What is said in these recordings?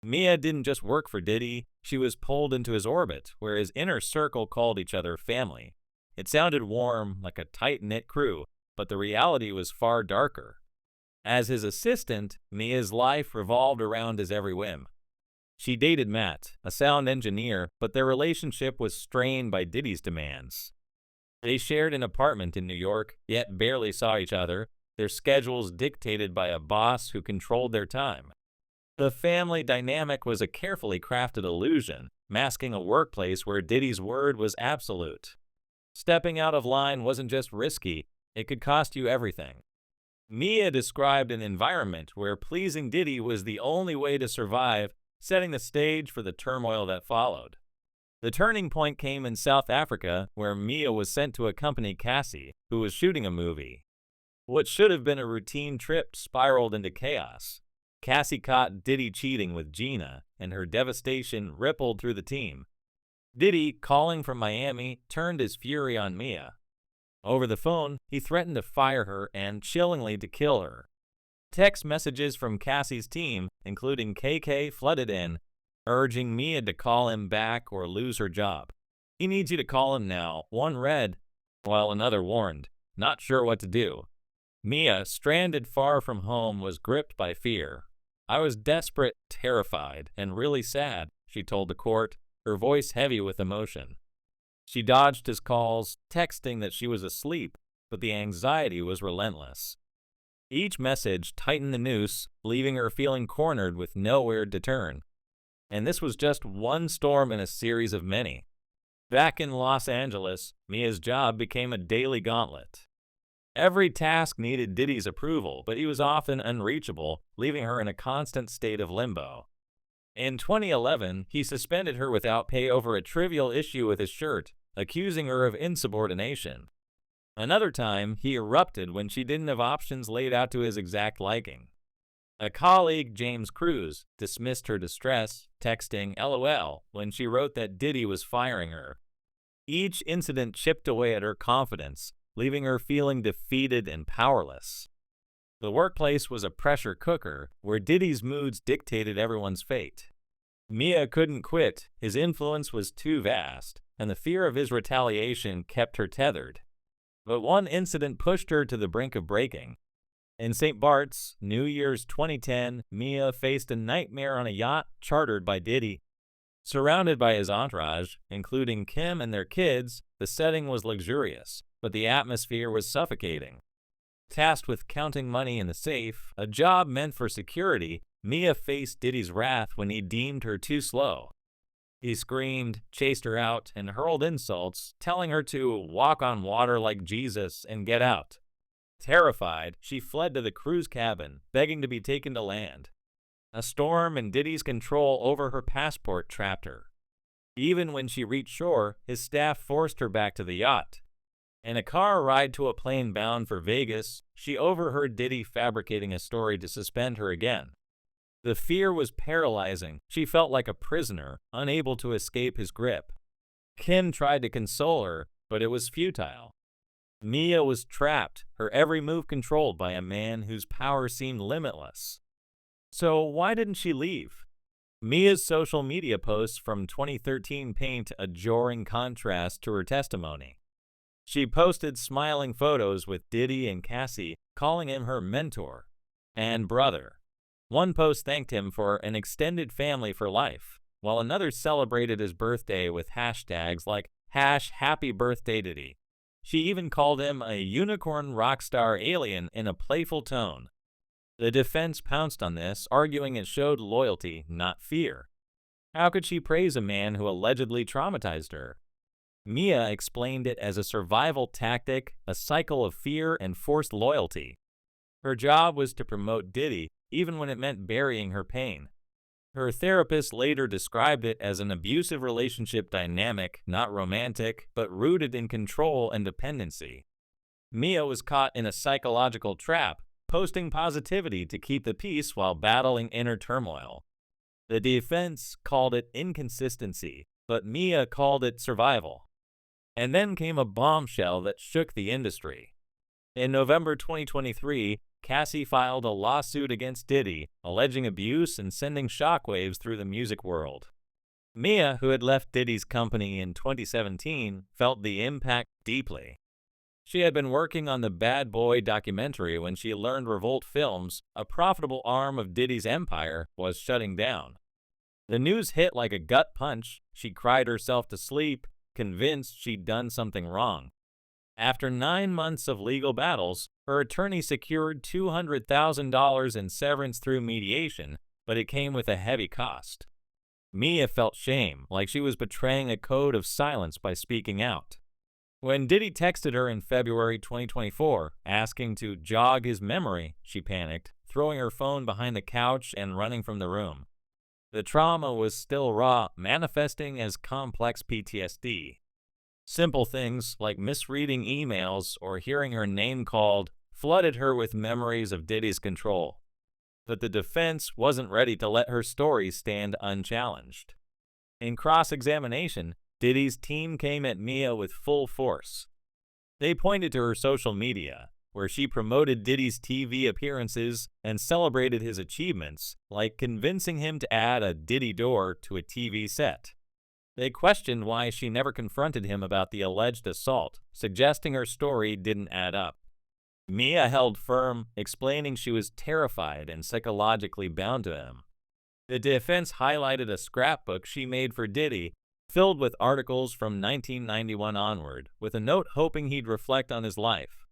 Mia didn't just work for Diddy, she was pulled into his orbit, where his inner circle called each other family. It sounded warm, like a tight-knit crew, but the reality was far darker. As his assistant, Mia's life revolved around his every whim. She dated Matt, a sound engineer, but their relationship was strained by Diddy's demands. They shared an apartment in New York, yet barely saw each other, their schedules dictated by a boss who controlled their time. The family dynamic was a carefully crafted illusion, masking a workplace where Diddy's word was absolute. Stepping out of line wasn't just risky, it could cost you everything. Mia described an environment where pleasing Diddy was the only way to survive, setting the stage for the turmoil that followed. The turning point came in South Africa, where Mia was sent to accompany Cassie, who was shooting a movie. What should have been a routine trip spiraled into chaos. Cassie caught Diddy cheating with Gina, and her devastation rippled through the team. Diddy, calling from Miami, turned his fury on Mia. Over the phone, he threatened to fire her and, chillingly, to kill her. Text messages from Cassie's team, including KK, flooded in, urging Mia to call him back or lose her job. "He needs you to call him now," one read, while another warned, not sure what to do. Mia, stranded far from home, was gripped by fear. "I was desperate, terrified, and really sad," she told the court, her voice heavy with emotion. She dodged his calls, texting that she was asleep, but the anxiety was relentless. Each message tightened the noose, leaving her feeling cornered with nowhere to turn. And this was just one storm in a series of many. Back in Los Angeles, Mia's job became a daily gauntlet. Every task needed Diddy's approval, but he was often unreachable, leaving her in a constant state of limbo. In 2011, he suspended her without pay over a trivial issue with his shirt, accusing her of insubordination. Another time, he erupted when she didn't have options laid out to his exact liking. A colleague, James Cruz, dismissed her distress, texting LOL when she wrote that Diddy was firing her. Each incident chipped away at her confidence, leaving her feeling defeated and powerless. The workplace was a pressure cooker, where Diddy's moods dictated everyone's fate. Mia couldn't quit, his influence was too vast, and the fear of his retaliation kept her tethered. But one incident pushed her to the brink of breaking. In St. Bart's, New Year's 2010, Mia faced a nightmare on a yacht chartered by Diddy. Surrounded by his entourage, including Kim and their kids, the setting was luxurious, but the atmosphere was suffocating. Tasked with counting money in the safe, a job meant for security, Mia faced Diddy's wrath when he deemed her too slow. He screamed, chased her out, and hurled insults, telling her to walk on water like Jesus and get out. Terrified, she fled to the crew's cabin, begging to be taken to land. A storm and Diddy's control over her passport trapped her. Even when she reached shore, his staff forced her back to the yacht. In a car ride to a plane bound for Vegas, she overheard Diddy fabricating a story to suspend her again. The fear was paralyzing. She felt like a prisoner, unable to escape his grip. Kim tried to console her, but it was futile. Mia was trapped, her every move controlled by a man whose power seemed limitless. So why didn't she leave? Mia's social media posts from 2013 paint a jarring contrast to her testimony. She posted smiling photos with Diddy and Cassie, calling him her mentor and brother. One post thanked him for an extended family for life, while another celebrated his birthday with hashtags like #HappyBirthdayDiddy. She even called him a unicorn rockstar alien in a playful tone. The defense pounced on this, arguing it showed loyalty, not fear. How could she praise a man who allegedly traumatized her? Mia explained it as a survival tactic, a cycle of fear and forced loyalty. Her job was to promote Diddy, even when it meant burying her pain. Her therapist later described it as an abusive relationship dynamic, not romantic, but rooted in control and dependency. Mia was caught in a psychological trap, posting positivity to keep the peace while battling inner turmoil. The defense called it inconsistency, but Mia called it survival. And then came a bombshell that shook the industry. In November 2023, Cassie filed a lawsuit against Diddy, alleging abuse and sending shockwaves through the music world. Mia, who had left Diddy's company in 2017, felt the impact deeply. She had been working on the Bad Boy documentary when she learned Revolt Films, a profitable arm of Diddy's empire, was shutting down. The news hit like a gut punch. She cried herself to sleep, convinced she'd done something wrong. After 9 months of legal battles, her attorney secured $200,000 in severance through mediation, but it came with a heavy cost. Mia felt shame, like she was betraying a code of silence by speaking out. When Diddy texted her in February 2024, asking to jog his memory, she panicked, throwing her phone behind the couch and running from the room. The trauma was still raw, manifesting as complex PTSD. Simple things like misreading emails or hearing her name called flooded her with memories of Diddy's control. But the defense wasn't ready to let her story stand unchallenged. In cross-examination, Diddy's team came at Mia with full force. They pointed to her social media, where she promoted Diddy's TV appearances and celebrated his achievements, like convincing him to add a Diddy door to a TV set. They questioned why she never confronted him about the alleged assault, suggesting her story didn't add up. Mia held firm, explaining she was terrified and psychologically bound to him. The defense highlighted a scrapbook she made for Diddy, filled with articles from 1991 onward, with a note hoping he'd reflect on his life.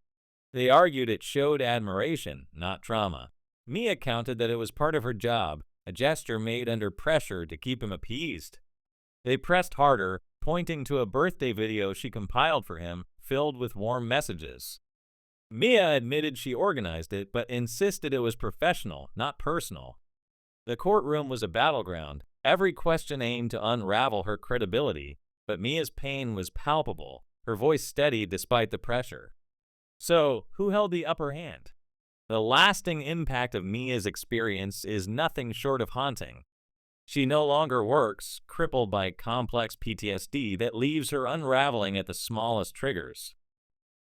They argued it showed admiration, not trauma. Mia countered that it was part of her job, a gesture made under pressure to keep him appeased. They pressed harder, pointing to a birthday video she compiled for him, filled with warm messages. Mia admitted she organized it, but insisted it was professional, not personal. The courtroom was a battleground, every question aimed to unravel her credibility, but Mia's pain was palpable, her voice steady despite the pressure. So, who held the upper hand? The lasting impact of Mia's experience is nothing short of haunting. She no longer works, crippled by complex PTSD that leaves her unraveling at the smallest triggers.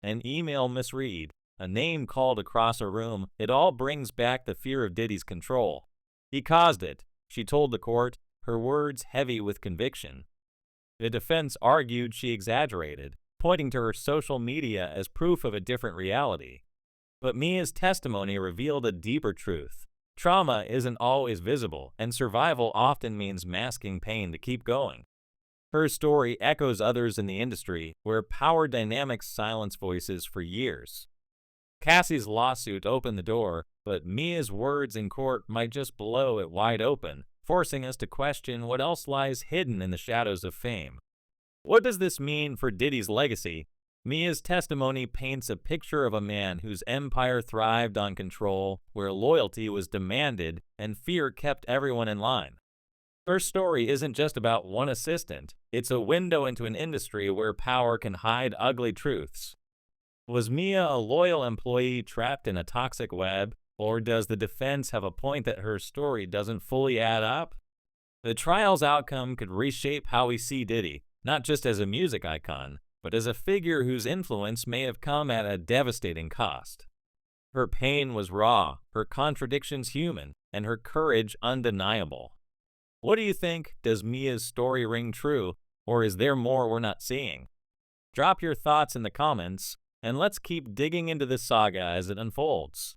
An email misread, a name called across a room, it all brings back the fear of Diddy's control. He caused it, she told the court, her words heavy with conviction. The defense argued she exaggerated, pointing to her social media as proof of a different reality. But Mia's testimony revealed a deeper truth. Trauma isn't always visible, and survival often means masking pain to keep going. Her story echoes others in the industry, where power dynamics silence voices for years. Cassie's lawsuit opened the door, but Mia's words in court might just blow it wide open, forcing us to question what else lies hidden in the shadows of fame. What does this mean for Diddy's legacy? Mia's testimony paints a picture of a man whose empire thrived on control, where loyalty was demanded and fear kept everyone in line. Her story isn't just about one assistant, it's a window into an industry where power can hide ugly truths. Was Mia a loyal employee trapped in a toxic web, or does the defense have a point that her story doesn't fully add up? The trial's outcome could reshape how we see Diddy, not just as a music icon, but as a figure whose influence may have come at a devastating cost. Her pain was raw, her contradictions human, and her courage undeniable. What do you think? Does Mia's story ring true, or is there more we're not seeing? Drop your thoughts in the comments, and let's keep digging into this saga as it unfolds.